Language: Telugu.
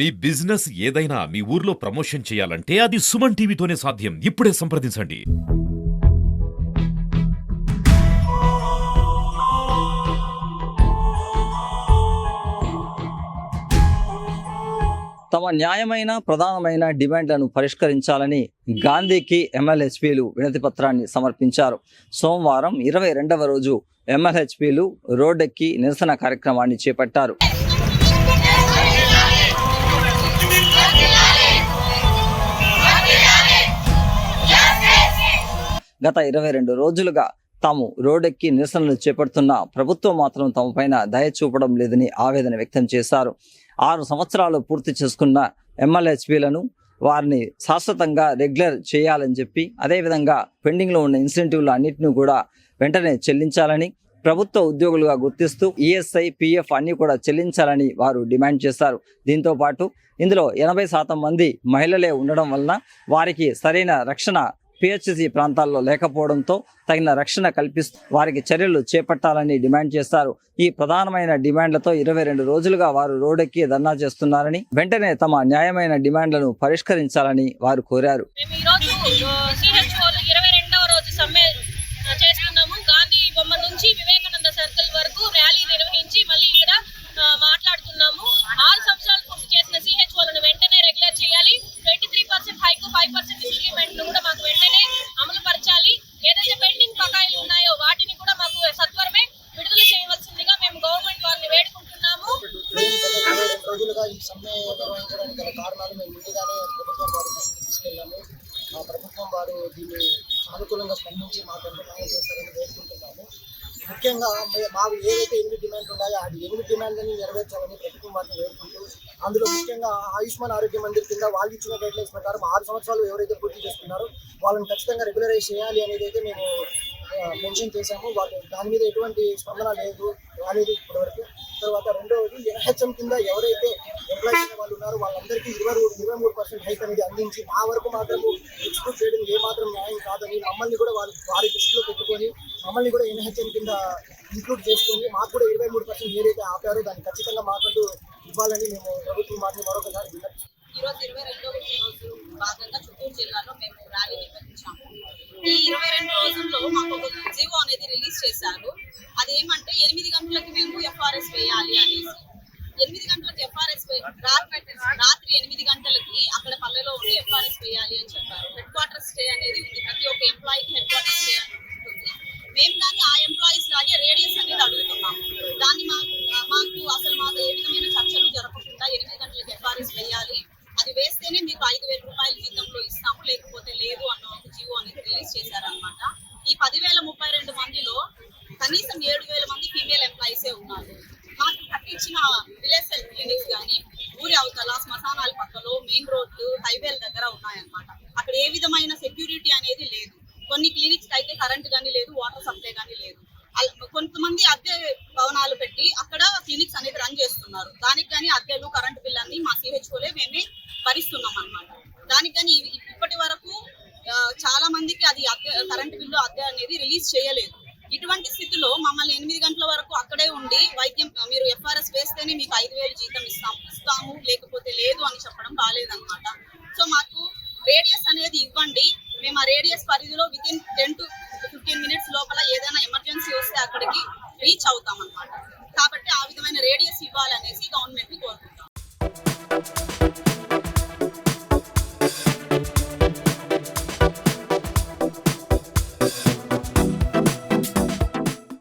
మీ బిజినెస్ ఏదైనా మీ ఊర్లో ప్రమోషన్ చేయాలంటే అది సుమన్ టీవీతోనే సాధ్యం. ఇప్పుడే సంప్రదించండి. తమ న్యాయమైన ప్రధానమైన డిమాండ్లను పరిష్కరించాలని గాంధీకి ఎంఎల్హెచ్పీలు వినతి పత్రాన్ని సమర్పించారు. సోమవారం 22వ రోజు ఎంఎల్హెచ్పీలు రోడ్డెక్కి నిరసన కార్యక్రమాన్ని చేపట్టారు. గత 22 రోజులుగా తాము రోడ్డెక్కి నిరసనలు చేపడుతున్న ప్రభుత్వం మాత్రం తమపైన దయ చూపడం లేదని ఆవేదన వ్యక్తం చేశారు. 6 సంవత్సరాలు పూర్తి చేసుకున్న ఎంఎల్హెచ్పీలను వారిని శాశ్వతంగా రెగ్యులర్ చేయాలని చెప్పి, అదేవిధంగా పెండింగ్లో ఉన్న ఇన్సెంటివ్లు అన్నింటినీ కూడా వెంటనే చెల్లించాలని, ప్రభుత్వ ఉద్యోగులుగా గుర్తిస్తూ ఈఎస్ఐ, పిఎఫ్ అన్ని కూడా చెల్లించాలని వారు డిమాండ్ చేశారు. దీంతో పాటు ఇందులో 80% మంది మహిళలే ఉండడం వలన వారికి సరైన రక్షణ పిహెచ్సి ప్రాంతాల్లో లేకపోవడంతో తగిన రక్షణ కల్పిస్తూ వారికి చర్యలు చేపట్టాలని డిమాండ్ చేశారు. ఈ ప్రధానమైన డిమాండ్లతో 22 రోజులుగా వారు రోడ్డెక్కి ధర్నా చేస్తున్నారని, వెంటనే తమ న్యాయమైన డిమాండ్లను పరిష్కరించాలని వారు కోరారు. గాంధీ బొమ్మ నుంచి వివేకానంద సర్కిల్ వరకు ర్యాలీ నిర్వహించి మళ్ళీ ఇక్కడ మాట్లాడుతున్నాము. 6 సంవత్సరాలు పూర్తి చేసిన సిహెచ్ఓలను వెంటనే రెగ్యులర్ చేయాలి. 23% హైకు 5% ఇంక్రిమెంట్ కూడా మాకు వెంటనే అమలు పరచాలి. ఏదైతే పెండింగ్ బకాయిలు ఉన్నాయో వాటిని కూడా మాకు సత్వరమే విడుదల చేయవలసిందిగా మేము గవర్నమెంట్ వారిని వేడుకుంటున్నాము. ప్రభుత్వం వారు దీన్ని సానుకూలంగా స్పందించి మాకు న్యాయం చేస్తారని వేడుకుంటున్నాము. ముఖ్యంగా మాకు ఏదైతే 8 డిమాండ్లు ఉన్నాయో ఆ 8 డిమాండ్లని నెరవేర్చాలని ప్రభుత్వం వారిని వేడుకుంటూ, అందులో ముఖ్యంగా ఆయుష్మాన్ ఆరోగ్య మందిర్ కింద వాళ్ళు ఇచ్చిన గైడ్లైన్స్ ప్రకారం 6 సంవత్సరాలు ఎవరైతే పూర్తి చేసుకున్నారో వాళ్ళని ఖచ్చితంగా రెగ్యులరైజ్ చేయాలి అనేది అయితే మేము మెన్షన్ చేశాము. వాళ్ళు దాని మీద ఎటువంటి స్పందన రాలేదు ఇప్పటివరకు. తర్వాత రెండవది ఎన్హెచ్ఎం కింద ఎవరైతే ఎంప్లాయీస్ వాళ్ళు ఉన్నారో వాళ్ళందరికీ 23% హైక్ అనేది అందించి మా వరకు మాత్రము ఎక్స్క్లూడ్ చేయడం ఏమాత్రం న్యాయం కాదని, మమ్మల్ని కూడా వారి దృష్టిలో పెట్టుకొని మమ్మల్ని కూడా ఎన్హెచ్ఎం కింద ఇంక్లూడ్ చేసుకొని మాకు కూడా 23% ఏదైతే ఆపారో దాన్ని ఖచ్చితంగా మాకంటూ ఇవ్వాలని మేము ప్రభుత్వం వారిని మరొకసారి విన్నవిస్తున్నాము. ఈరోజు 22వ రోజు భాగంగా చిత్తూరు జిల్లాలో మేము ర్యాలీ నిర్వహించాము. ఈ 22 రోజుల్లో మాకు ఒక జీవో అనేది రిలీజ్ చేశారు. అదేమంటే 8 గంటలకు మేము ఎఫ్ఆర్ఎస్ వేయాలి అనేసి. 8 గంటలకు ఎఫ్ఆర్ఎస్ రాత్రి 8 గంటలకి అక్కడ పల్లెలో ఉండి ఎఫ్ఆర్ఎస్ వేయాలి అని చెప్పారు. హెడ్ క్వార్టర్ స్టే అనేది ఉంది. ప్రతి ఒక్క ఎంప్లాయీకి హెడ్ క్వార్టర్ స్టే అనేది ఉంటుంది. మేము కానీ ఆ ఎంప్లాయీస్ లాగే రేడియస్ అనేది అడుగుతున్నాము. దాన్ని మాకు ఏ విధమైన చర్చలు జరగకుండా 8 గంటలకు ఎఫ్ఆర్ఎస్ వేయాలి, అది వేస్తేనే మీకు 5,000 రూపాయలు జీతంలో ఇస్తాము, లేకపోతే లేదు అన్న ఒక జీవో అనేది రిలీజ్ చేశారనమాట. ఈ 10,032 మందిలో కనీసం 7,000 మంది ఫీమేల్ ఎంప్లాయీసే ఉన్నారు. మాకు కట్టించిన విలేజ్ హెల్త్ క్లినిక్స్ కానీ ఊరి అవతల శ్మశానాల పక్కలో మెయిన్ రోడ్లు హైవేల దగ్గర ఉన్నాయన్నమాట. అక్కడ ఏ విధమైన సెక్యూరిటీ అనేది లేదు. కొన్ని క్లినిక్స్ అయితే కరెంట్ కానీ లేదు, వాటర్ సప్లై కానీ లేదు. కొంతమంది అద్దె భవనాలు పెట్టి అక్కడ క్లినిక్స్ అనేది రన్ చేస్తున్నారు. దానికి కానీ అద్దెలు, కరెంటు బిల్ అన్ని మా సిహెచ్ఓలే మేమే భరిస్తున్నాం అనమాట. దానికి కానీ ఇప్పటి వరకు చాలా మందికి అది కరెంటు బిల్లు, అద్దె అనేది రిలీజ్ చేయలేదు. ఇటువంటి స్థితిలో మమ్మల్ని 8 గంటల వరకు అక్కడే ఉండి వైద్యం మీరు ఎఫ్ఆర్ఎస్ వేస్తేనే మీకు 5,000 జీతం ఇస్తాము, లేకపోతే లేదు అని చెప్పడం బాగాలేదన్నమాట. సో మాకు రేడియస్ అనేది ఇవ్వండి. మేము ఆ రేడియస్ పరిధిలో వితిన్ 10 to 15 minutes లోపల ఏదైనా ఎమర్జెన్సీ వస్తే అక్కడికి రీచ్ అవుతాం అన్నమాట. కాబట్టి ఆ విధమైన రేడియస్ ఇవ్వాలనేసి గవర్నమెంట్ ని కోరుకుంటాం.